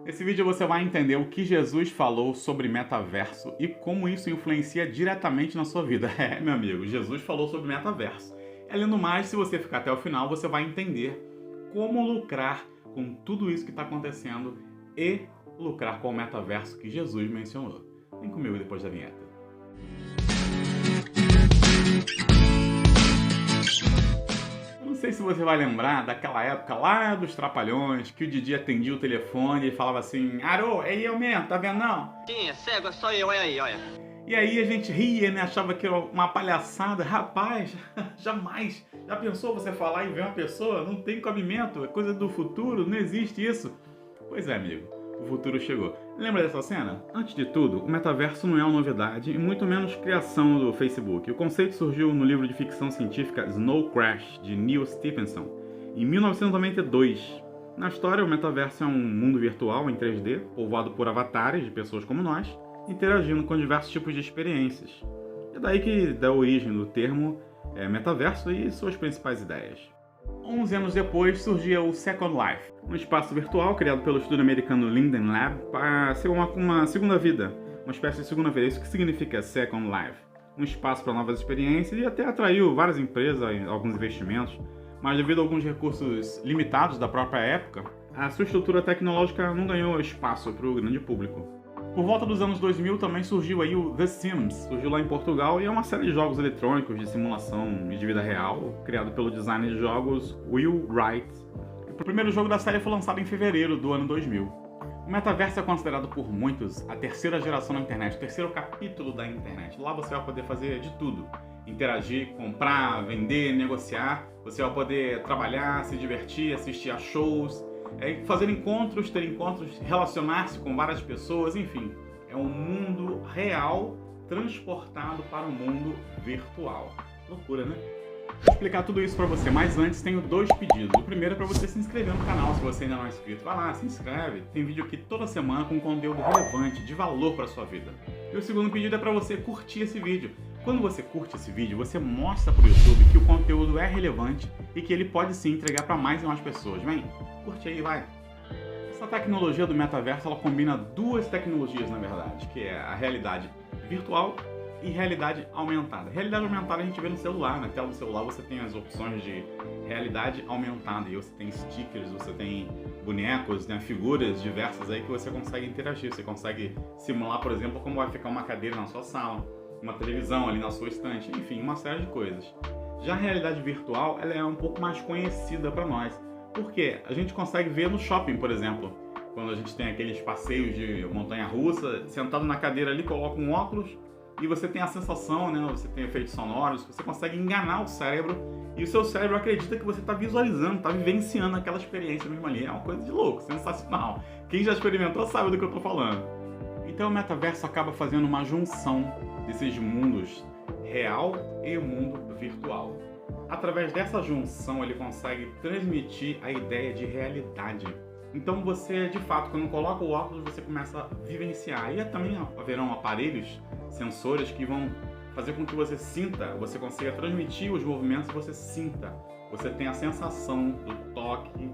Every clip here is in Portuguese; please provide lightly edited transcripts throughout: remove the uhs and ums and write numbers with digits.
Nesse vídeo você vai entender o que Jesus falou sobre metaverso e como isso influencia diretamente na sua vida. É, meu amigo, Jesus falou sobre metaverso. Além do mais, se você ficar até o final, você vai entender como lucrar com tudo isso que está acontecendo e lucrar com o metaverso que Jesus mencionou. Vem comigo depois da vinheta. Não sei se você vai lembrar daquela época lá dos Trapalhões, que o Didi atendia o telefone e falava assim: Alô, é eu mesmo, tá vendo não? Sim, é cego, é só eu, olha aí, olha. E aí a gente ria, né? Achava que era uma palhaçada. Rapaz, jamais. Já pensou você falar e ver uma pessoa? Não tem cabimento, é coisa do futuro, não existe isso. Pois é, amigo, o futuro chegou. Lembra dessa cena? Antes de tudo, o metaverso não é uma novidade e muito menos criação do Facebook. O conceito surgiu no livro de ficção científica Snow Crash, de Neil Stephenson, em 1992. Na história, o metaverso é um mundo virtual em 3D, povoado por avatares de pessoas como nós, interagindo com diversos tipos de experiências. É daí que dá origem do termo metaverso e suas principais ideias. 11 anos depois surgia o Second Life, um espaço virtual criado pelo estudo americano Linden Lab para ser uma segunda vida, uma espécie de segunda vida. Isso que significa Second Life? Um espaço para novas experiências e até atraiu várias empresas, alguns investimentos, mas devido a alguns recursos limitados da própria época, a sua estrutura tecnológica não ganhou espaço para o grande público. Por volta dos anos 2000 também surgiu aí o The Sims, surgiu lá em Portugal e é uma série de jogos eletrônicos de simulação e de vida real, criado pelo designer de jogos Will Wright. O primeiro jogo da série foi lançado em fevereiro do ano 2000. O metaverso é considerado por muitos a terceira geração da internet, o terceiro capítulo da internet. Lá você vai poder fazer de tudo: interagir, comprar, vender, negociar. Você vai poder trabalhar, se divertir, assistir a shows, fazer encontros, ter encontros, relacionar-se com várias pessoas, enfim. É um mundo real transportado para o mundo virtual. Loucura, né? Vou explicar tudo isso para você, mas antes tenho dois pedidos. O primeiro é para você se inscrever no canal, se você ainda não é inscrito. Vai lá, se inscreve. Tem vídeo aqui toda semana com conteúdo relevante, de valor para sua vida. E o segundo pedido é para você curtir esse vídeo. Quando você curte esse vídeo, você mostra para o YouTube que o conteúdo é relevante e que ele pode sim entregar para mais e mais pessoas. Vem, curte aí, vai! Essa tecnologia do metaverso, ela combina duas tecnologias, na verdade, que é a realidade virtual e realidade aumentada. Realidade aumentada a gente vê no celular, na tela do celular você tem as opções de realidade aumentada e você tem stickers, você tem bonecos, né, figuras diversas aí que você consegue interagir, você consegue simular, por exemplo, como vai ficar uma cadeira na sua sala, uma televisão ali na sua estante, enfim, uma série de coisas. Já a realidade virtual, ela é um pouco mais conhecida para nós. Por quê? A gente consegue ver no shopping, por exemplo, quando a gente tem aqueles passeios de montanha-russa, sentado na cadeira ali, coloca um óculos e você tem a sensação, né? Você tem efeitos sonoros, você consegue enganar o cérebro e o seu cérebro acredita que você está visualizando, está vivenciando aquela experiência mesmo ali. É uma coisa de louco, sensacional. Quem já experimentou sabe do que eu estou falando. Então o metaverso acaba fazendo uma junção desses mundos real e mundo virtual. Através dessa junção ele consegue transmitir a ideia de realidade. Então você, de fato, quando coloca o óculos, você começa a vivenciar. E também haverão aparelhos, sensores que vão fazer com que você sinta, você consiga transmitir os movimentos e você sinta. Você tem a sensação do toque,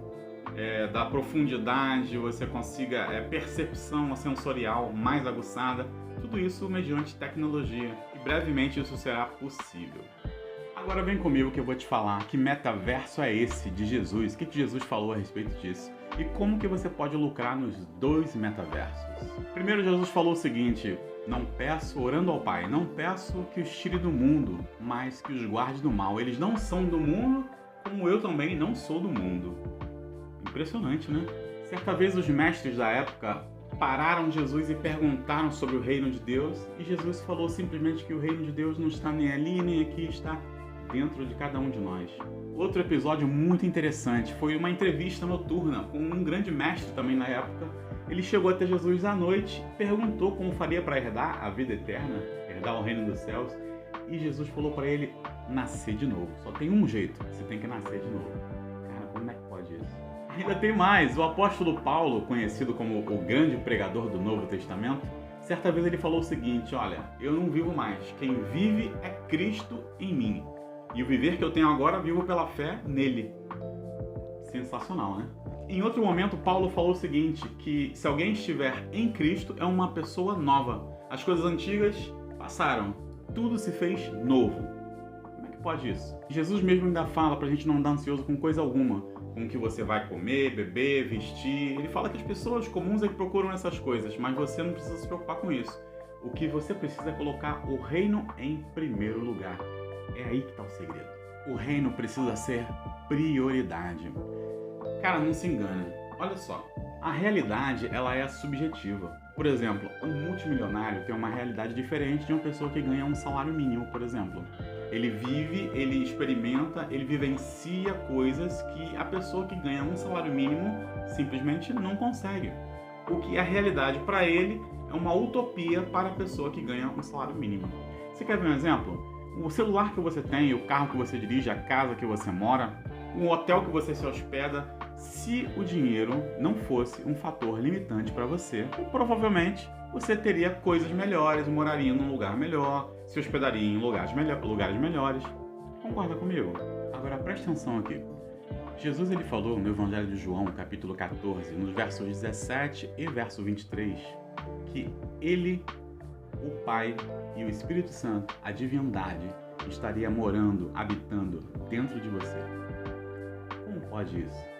da profundidade, você consiga percepção sensorial mais aguçada. Tudo isso mediante tecnologia. E brevemente isso será possível. Agora vem comigo que eu vou te falar que metaverso é esse de Jesus, o que Jesus falou a respeito disso e como que você pode lucrar nos dois metaversos. Primeiro Jesus falou o seguinte: não peço, orando ao Pai, não peço que os tire do mundo, mas que os guarde do mal. Eles não são do mundo, como eu também não sou do mundo. Impressionante, né? Certa vez os mestres da época pararam Jesus e perguntaram sobre o reino de Deus e Jesus falou simplesmente que o reino de Deus não está nem ali nem aqui, está dentro de cada um de nós. Outro episódio muito interessante foi uma entrevista noturna com um grande mestre também na época. Ele chegou até Jesus à noite, perguntou como faria para herdar a vida eterna, herdar o reino dos céus, e Jesus falou para ele nascer de novo. Só tem um jeito, você tem que nascer de novo. Cara, como é que pode isso? Ainda tem mais, o apóstolo Paulo, conhecido como o grande pregador do Novo Testamento, certa vez ele falou o seguinte: olha, eu não vivo mais, quem vive é Cristo em mim. E o viver que eu tenho agora, vivo pela fé nele. Sensacional, né? Em outro momento, Paulo falou o seguinte, que se alguém estiver em Cristo, é uma pessoa nova. As coisas antigas passaram, tudo se fez novo. Como é que pode isso? Jesus mesmo ainda fala pra gente não andar ansioso com coisa alguma, com o que você vai comer, beber, vestir. Ele fala que as pessoas comuns é que procuram essas coisas, mas você não precisa se preocupar com isso. O que você precisa é colocar o reino em primeiro lugar. É aí que está o segredo. O reino precisa ser prioridade. Cara, não se engana. Olha só, a realidade ela é subjetiva. Por exemplo, um multimilionário tem uma realidade diferente de uma pessoa que ganha um salário mínimo, por exemplo. Ele vive, ele experimenta, ele vivencia coisas que a pessoa que ganha um salário mínimo simplesmente não consegue. O que é a realidade para ele é uma utopia para a pessoa que ganha um salário mínimo. Você quer ver um exemplo? O celular que você tem, o carro que você dirige, a casa que você mora, o hotel que você se hospeda, se o dinheiro não fosse um fator limitante para você, provavelmente você teria coisas melhores, moraria num lugar melhor, se hospedaria em lugares melhores. Concorda comigo? Agora preste atenção aqui. Jesus ele falou no Evangelho de João, capítulo 14, nos versos 17 e verso 23, que ele, o Pai e o Espírito Santo, a divindade, estaria morando, habitando dentro de você. Como pode isso?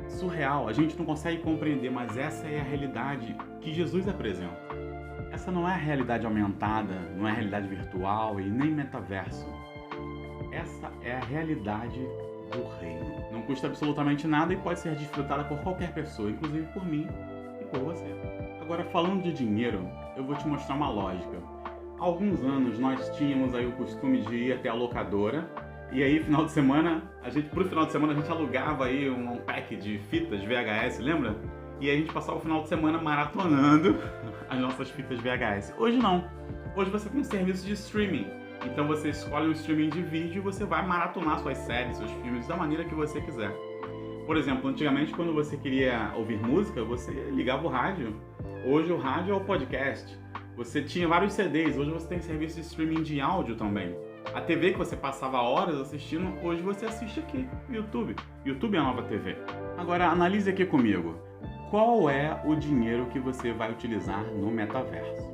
Surreal, a gente não consegue compreender, mas essa é a realidade que Jesus apresenta. Essa não é a realidade aumentada, não é a realidade virtual e nem metaverso. Essa é a realidade do reino. Não custa absolutamente nada e pode ser desfrutada por qualquer pessoa, inclusive por mim e por você. Agora, falando de dinheiro, eu vou te mostrar uma lógica. Há alguns anos nós tínhamos aí o costume de ir até a locadora e aí pro final de semana a gente alugava aí um pack de fitas VHS, lembra? E aí a gente passava o final de semana maratonando as nossas fitas VHS. Hoje não. Hoje você tem um serviço de streaming. Então você escolhe um streaming de vídeo e você vai maratonar suas séries, seus filmes da maneira que você quiser. Por exemplo, antigamente quando você queria ouvir música, você ligava o rádio. Hoje o rádio é o podcast. Você tinha vários CDs, hoje você tem serviço de streaming de áudio também. A TV que você passava horas assistindo, hoje você assiste aqui no YouTube. YouTube é a nova TV. Agora analise aqui comigo. Qual é o dinheiro que você vai utilizar no metaverso?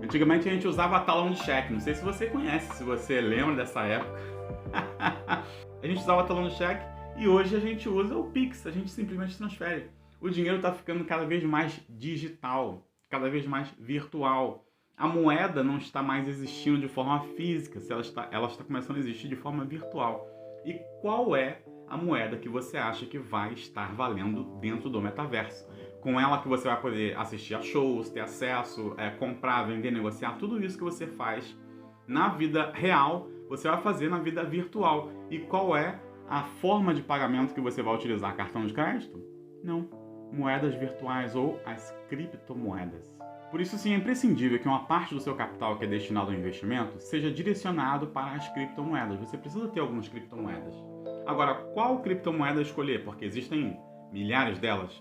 Antigamente a gente usava talão de cheque, não sei se você conhece, se você lembra dessa época. A gente usava talão de cheque e hoje a gente usa o Pix, a gente simplesmente transfere. O dinheiro está ficando cada vez mais digital, cada vez mais virtual. A moeda não está mais existindo de forma física, ela está começando a existir de forma virtual. E qual é a moeda que você acha que vai estar valendo dentro do metaverso? Com ela que você vai poder assistir a shows, ter acesso, comprar, vender, negociar, tudo isso que você faz na vida real, você vai fazer na vida virtual. E qual é a forma de pagamento que você vai utilizar? Cartão de crédito? Não. Moedas virtuais ou as criptomoedas. Por isso, sim, é imprescindível que uma parte do seu capital que é destinado ao investimento seja direcionado para as criptomoedas. Você precisa ter algumas criptomoedas. Agora, qual criptomoeda escolher? Porque existem milhares delas.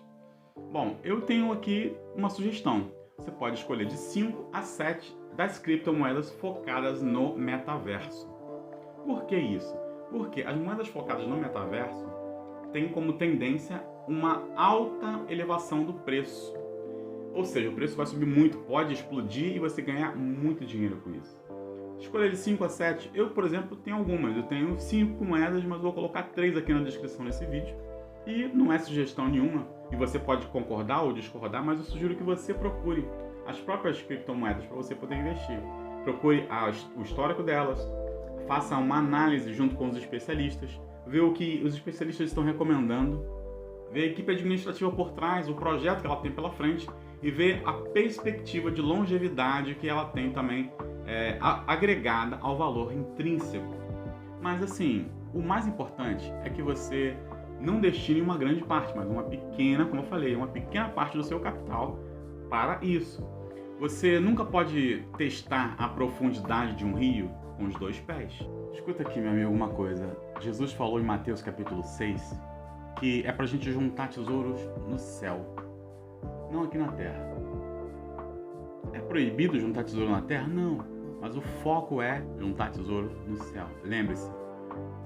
Bom, eu tenho aqui uma sugestão. Você pode escolher de 5 a 7 das criptomoedas focadas no metaverso. Por que isso? Porque as moedas focadas no metaverso têm como tendência uma alta elevação do preço. Ou seja, o preço vai subir muito, pode explodir e você ganhar muito dinheiro com isso. Escolher de 5 a 7, eu, por exemplo, tenho algumas. Eu tenho 5 moedas, mas vou colocar 3 aqui na descrição desse vídeo. E não é sugestão nenhuma, e você pode concordar ou discordar, mas eu sugiro que você procure as próprias criptomoedas para você poder investir. Procure o histórico delas, faça uma análise junto com os especialistas, vê o que os especialistas estão recomendando, vê a equipe administrativa por trás, o projeto que ela tem pela frente e vê a perspectiva de longevidade que ela tem também agregada ao valor intrínseco. Mas assim, o mais importante é que você não destine uma grande parte, mas uma pequena, como eu falei, uma pequena parte do seu capital para isso. Você nunca pode testar a profundidade de um rio com os 2 pés. Escuta aqui, meu amigo, uma coisa. Jesus falou em Mateus capítulo 6 que é pra gente juntar tesouros no céu, não aqui na terra. É proibido juntar tesouro na terra? Não. Mas o foco é juntar tesouro no céu. Lembre-se,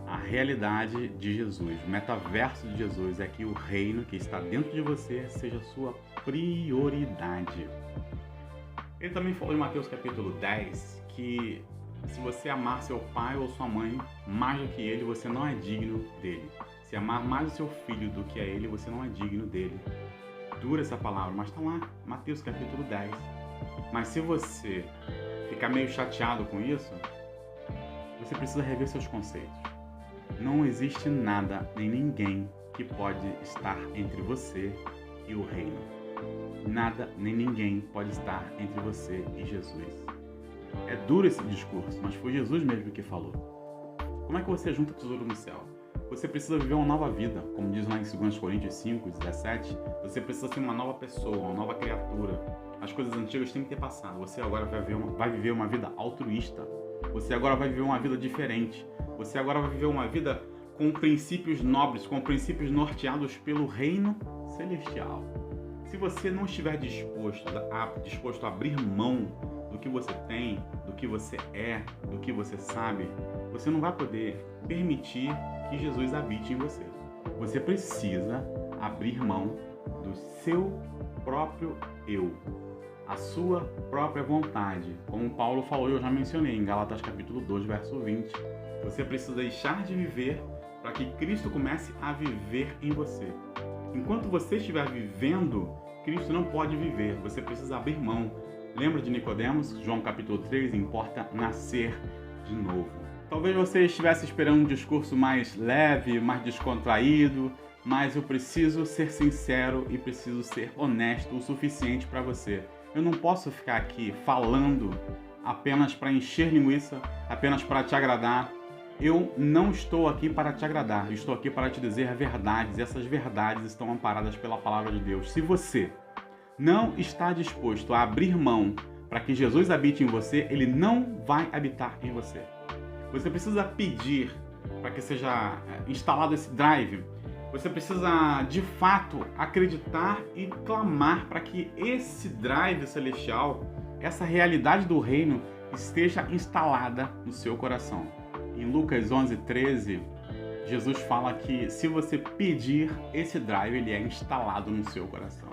A realidade de Jesus, o metaverso de Jesus é que o reino que está dentro de você seja sua prioridade. Ele também falou em Mateus capítulo 10 que se você amar seu pai ou sua mãe mais do que ele, você não é digno dele. Se amar mais o seu filho do que a ele, você não é digno dele. Dura essa palavra, mas está lá, Mateus capítulo 10. Mas se você ficar meio chateado com isso, você precisa rever seus conceitos. Não existe nada nem ninguém que pode estar entre você e o reino. Nada nem ninguém pode estar entre você e Jesus. É duro esse discurso, mas foi Jesus mesmo que falou. Como é que você junta tesouro no céu? Você precisa viver uma nova vida, como diz lá em 2 Coríntios 5, 17. Você precisa ser uma nova pessoa, uma nova criatura. As coisas antigas têm que ter passado. Você agora vai viver uma vida altruísta. Você agora vai viver uma vida diferente. Você agora vai viver uma vida com princípios nobres, com princípios norteados pelo reino celestial. Se você não estiver disposto a abrir mão do que você tem, do que você é, do que você sabe, você não vai poder permitir que Jesus habite em você. Você precisa abrir mão do seu próprio eu, a sua própria vontade. Como Paulo falou, eu já mencionei em Gálatas capítulo 2, verso 20. Você precisa deixar de viver para que Cristo comece a viver em você. Enquanto você estiver vivendo, Cristo não pode viver. Você precisa abrir mão. Lembra de Nicodemos? João capítulo 3, importa nascer de novo. Talvez você estivesse esperando um discurso mais leve, mais descontraído, mas eu preciso ser sincero e preciso ser honesto o suficiente para você. Eu não posso ficar aqui falando apenas para encher linguiça, apenas para te agradar. Eu não estou aqui para te agradar, eu estou aqui para te dizer verdades, e essas verdades estão amparadas pela palavra de Deus. Se você não está disposto a abrir mão para que Jesus habite em você, ele não vai habitar em você. Você precisa pedir para que seja instalado esse drive. Você precisa, de fato, acreditar e clamar para que esse drive celestial, essa realidade do reino, esteja instalada no seu coração. Em Lucas 11:13, Jesus fala que se você pedir, esse drive ele é instalado no seu coração.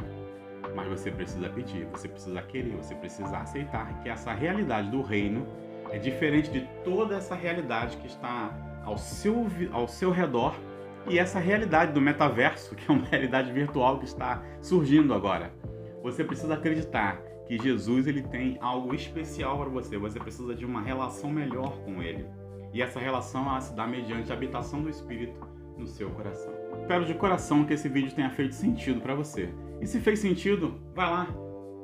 Mas você precisa pedir, você precisa querer, você precisa aceitar que essa realidade do reino é diferente de toda essa realidade que está ao seu redor e essa realidade do metaverso, que é uma realidade virtual que está surgindo agora. Você precisa acreditar que Jesus ele tem algo especial para você. Você precisa de uma relação melhor com ele. E essa relação ela se dá mediante a habitação do Espírito no seu coração. Espero de coração que esse vídeo tenha feito sentido para você. E se fez sentido, vai lá,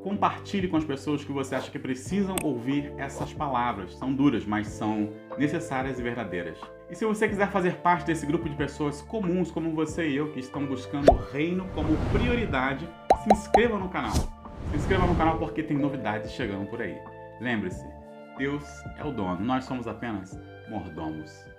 compartilhe com as pessoas que você acha que precisam ouvir essas palavras. São duras, mas são necessárias e verdadeiras. E se você quiser fazer parte desse grupo de pessoas comuns como você e eu, que estão buscando o reino como prioridade, se inscreva no canal. Se inscreva no canal porque tem novidades chegando por aí. Lembre-se, Deus é o dono, nós somos apenas mordomos.